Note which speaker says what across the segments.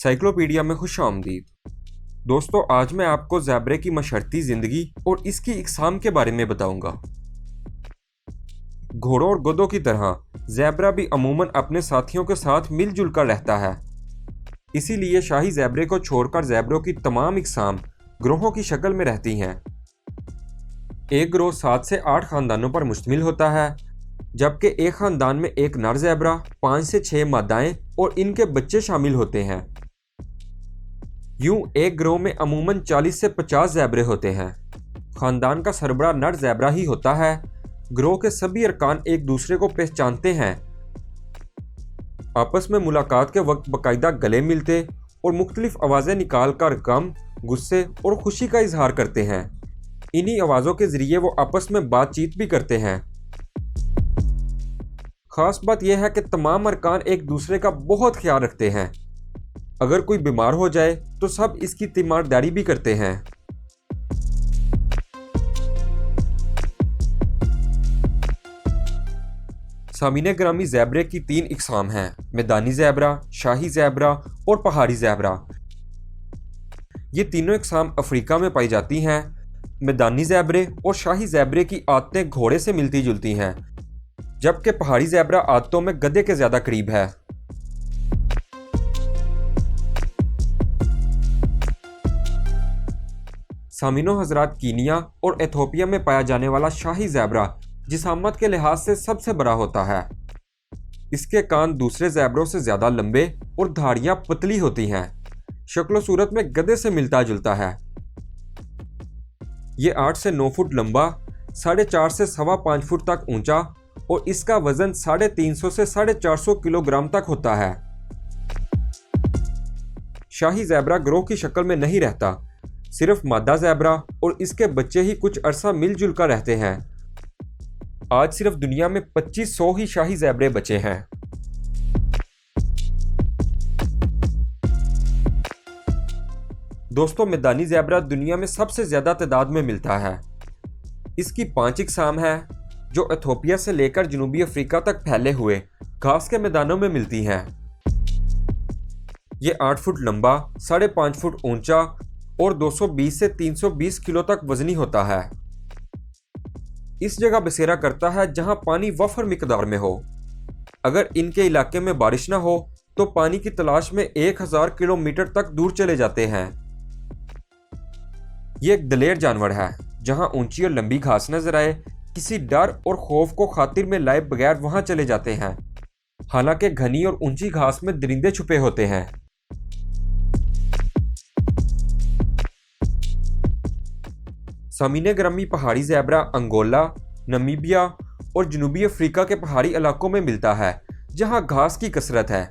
Speaker 1: Cyclopedia में खुश आमदीद। दोस्तों, आज मैं आपको ज़ेब्रे की मशरती ज़िंदगी और इसकी इकसाम के बारे में बताऊंगा। घोड़ों और गधों की तरह ज़ेब्रा भी अमूमन अपने साथियों के साथ मिलजुल कर रहता है। इसीलिए शाही ज़ेब्रे को छोड़कर ज़ेब्रों की तमाम इकसाम ग्रोहों की शक्ल में रहती हैं। एक ग्रोह 7 से 8 ख़ानदानों पर मुश्तमिल होता है, जबकि एक ख़ानदान में एक नर ज़ेब्रा, 5 से 6 मादाएं और इनके बच्चे शामिल होते हैं। यूं एक ग्रोह में अमूमन 40 से 50 ज़ेब्रे होते हैं। ख़ानदान का सरबराह नर ज़ेब्रा ही होता है। ग्रोह के सभी अरकान एक दूसरे को पहचानते हैं, आपस में मुलाकात के वक्त बाकायदा गले मिलते और मुख्तलिफ आवाज़ें निकाल कर गम, गुस्से और खुशी का इजहार करते हैं। इन्हीं आवाज़ों के ज़रिए वो आपस में बातचीत भी करते हैं। ख़ास बात यह है कि तमाम अरकान एक दूसरे का बहुत ख्याल रखते हैं। अगर कोई बीमार हो जाए तो सब इसकी तीमारदारी भी करते हैं। सामीने ग्रामी ज़ेब्रे की 3 इकसाम हैं: मैदानी ज़ेब्रा, शाही ज़ेब्रा और पहाड़ी ज़ेब्रा। ये तीनों इकसाम अफ्रीका में पाई जाती हैं। मैदानी ज़ेब्रे और शाही ज़ेब्रे की आदतें घोड़े से मिलती जुलती हैं, जबकि पहाड़ी ज़ेब्रा आदतों में गधे के ज़्यादा करीब है। सामीनो हजरात, कीनिया और एथोपिया में पाया जाने वाला शाही ज़ेब्रा जिसामत के लिहाज से सबसे बड़ा होता है। इसके कान दूसरे ज़ेब्रों से ज़्यादा लंबे और धाड़ियाँ पतली होती हैं। शक्ल सूरत में गधे से मिलता जुलता है। ये 8 से 9 फुट लंबा, 4.5 से 5.25 फुट तक ऊंचा और इसका वजन 350 से 450 किलोग्राम तक होता है। शाही ज़ेब्रा ग्रोह की शक्ल में नहीं रहता। सिर्फ मादा ज़ेब्रा और इसके बच्चे ही कुछ अरसा मिलजुल कर रहते हैं। आज सिर्फ दुनिया में 2500 ही शाही ज़ेब्रे बचे हैं। दोस्तों, मैदानी ज़ेब्रा दुनिया में सबसे ज़्यादा तादाद में मिलता है। इसकी 5 इकसाम है जो एथोपिया से लेकर जनूबी अफ्रीका तक फैले हुए घास के मैदानों में मिलती हैं। ये 8 फुट लंबा, 5.5 फुट ऊंचा और 220 से 320 किलो तक वजनी होता है। इस जगह बसेरा करता है जहां पानी वफर मिकदार में हो। अगर इनके इलाके में बारिश ना हो तो पानी की तलाश में 1000 किलोमीटर तक दूर चले जाते हैं। ये एक दलेर जानवर है। जहां ऊंची और लंबी घास नजर आए, किसी डर और खौफ को खातिर में लाए बगैर वहां चले जाते हैं। हालांकि घनी और ऊंची घास में दरिंदे छुपे होते हैं। सामीने ग्रामी पहाड़ी ज़ेब्रा अंगोला, नमीबिया और जनूबी अफ्रीका के पहाड़ी इलाकों में मिलता है, जहां घास की कसरत है।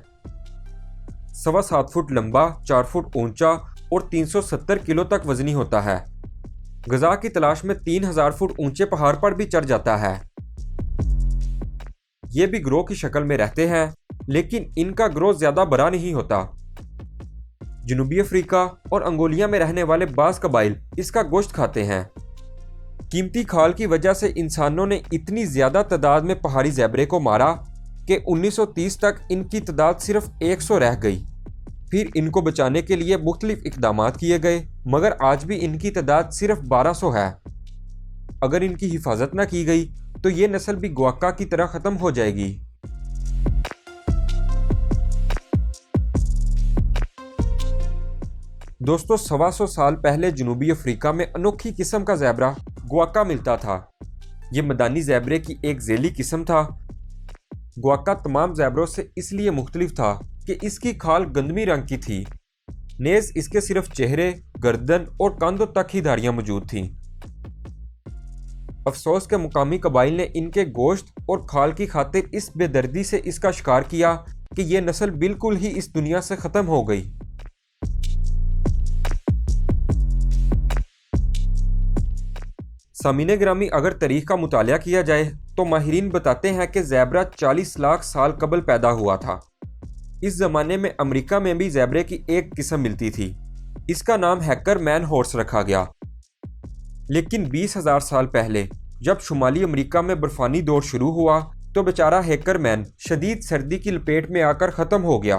Speaker 1: 7.25 फुट लंबा, 4 फुट ऊंचा और 370 किलो तक वजनी होता है। ग़िज़ा की तलाश में 3000 फुट ऊंचे पहाड़ पर भी चढ़ जाता है। ये भी ग्रोह की शक्ल में रहते हैं, लेकिन इनका ग्रोह ज़्यादा बड़ा नहीं होता। जनूबी अफ्रीका और अंगोलिया में रहने वाले बाज़ कबाइल इसका गोश्त खाते हैं। कीमती खाल की वजह से इंसानों ने इतनी ज़्यादा तादाद में पहाड़ी ज़ेब्रे को मारा कि 1930 तक इनकी तादाद सिर्फ 100 रह गई। फिर इनको बचाने के लिए मुख्तलिफ इक़दामात किए गए, मगर आज भी इनकी तादाद सिर्फ 1200 है। अगर इनकी हिफाजत न की गई तो ये नस्ल भी ग्वाक्का की तरह ख़त्म हो जाएगी। दोस्तों, 125 साल पहले जनूबी अफ्रीका में अनोखी किस्म का ज़ेब्रा ग्वाक्का मिलता था। ये मैदानी ज़ेब्रे की एक झेली किस्म था। ग्वाक्का तमाम ज़ेब्रों से इसलिए मुख्तलिफ था कि इसकी खाल गंदमी रंग की थी। नेज़ इसके सिर्फ चेहरे, गर्दन और कंधों तक ही धारियां मौजूद थीं। अफसोस के मुकामी कबाइल ने इनके गोश्त और खाल की खातिर इस बेदर्दी से इसका शिकार किया कि ये नस्ल बिल्कुल ही इस दुनिया से ख़त्म हो गई। सामीने ग्रामी, अगर तारीख का मुतालिया किया जाए तो माहिरीन बताते हैं कि ज़ेब्रा 40 लाख साल कबल पैदा हुआ था। इस ज़माने में अमेरिका में भी ज़ेब्रे की एक किस्म मिलती थी। इसका नाम हैकर मैन हॉर्स रखा गया। लेकिन 20,000 साल पहले जब शुमाली अमेरिका में बर्फानी दौर शुरू हुआ तो बेचारा हैकर मैन शदीद सर्दी की लपेट में आकर ख़त्म हो गया।